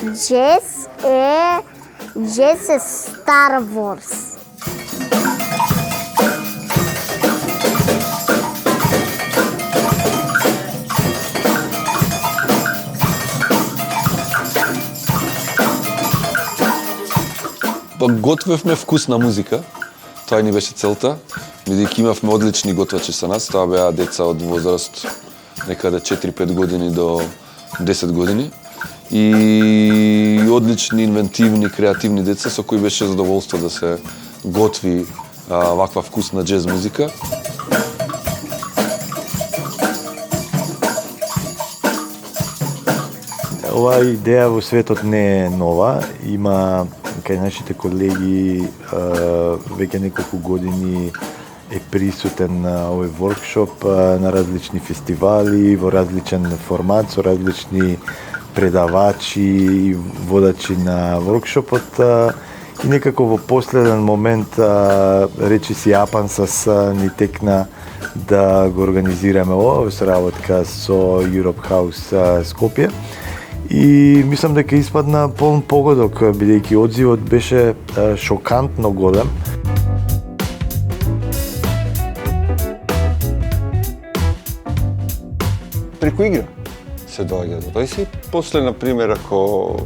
Джез е Star Wars. Готвевме вкусна музика, тоа ни беше целта, бидејќи имавме одлични готвачи со нас, тоа беа деца од возраст некаде 4-5 години до 10 години и одлични, инвентивни, креативни деца со кои беше задоволство да се готви ваква вкусна џез музика. Оваа идеја во светот не е нова, има кај нашите колеги веќе неколку години е присутен овој воркшоп на различни фестивали, во различен формат, со различни предавачи и водачи на воркшопот и некако во последен момент речиси Апансас ни текна да го организираме ова во соработка со Europe House Скопје. И мислам дека испадна полн погодок, бидејќи одзивот беше шокантно голем. Преку игра се доаѓа до тој си. После, например, ако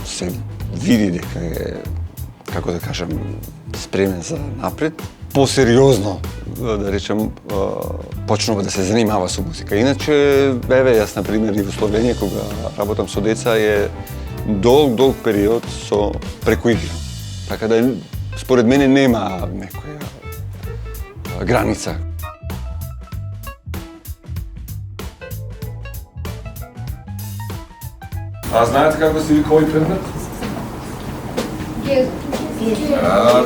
се види дека е, како да кажем, спремен за напред, посериозно, да речем, почнува да се занимава со музика. Иначе, јас, например, и во Словенија, кога работам со деца, е долг период со преку игра. Така да, според мене, нема некоја граница. А знаете како се вика овој предмет?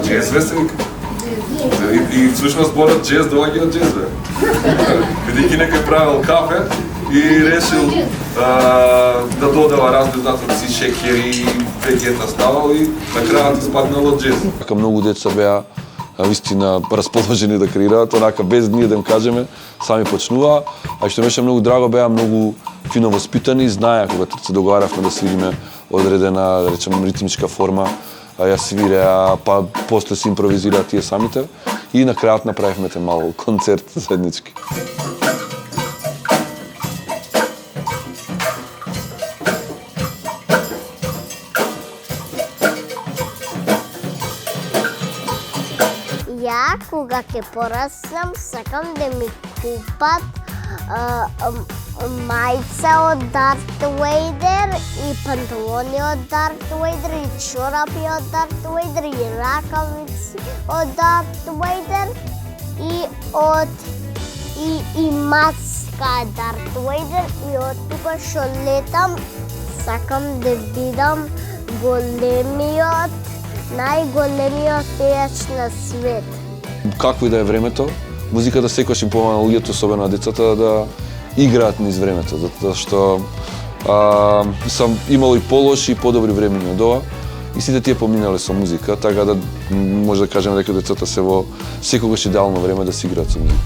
Джез ве се вика. И всушност зборот джез доаѓа од джез, бе. Бидејќи некој правил кафе и решил да додава разни доци, шеќери, вегета ставал и на крајот испаднало джез. Така многу деца беа вистина расположени да креираат, онака без ние да им кажеме, сами почнуваа, а што беше многу драго, беа многу фино воспитани, знаеа кога се договаравме да свириме одредена, да речем, ритмичка форма, ја свиреа, па после се импровизираат тие самите и на крајот направивме те мал концерт заеднички. Ја, кога ќе пораснам, сакам да ми купат мајца од Дарт Вейдер и панталони од Дарт Вейдер и чорапи од Дарт Вейдер и ракавици од Дарт Вейдер и маска Дарт Вейдер и од тука што летам сакам да видам големиот, најголемиот пејач на свет. Какво и да е времето, музиката секогаш им помага на луѓето, особено на децата, да играат низ времето, затоа што сам имало и полоши и подобри времења од ова и сите тие поминале со музика, така да може да кажеме дека децата се во секогаш идеално време да се играат со музика.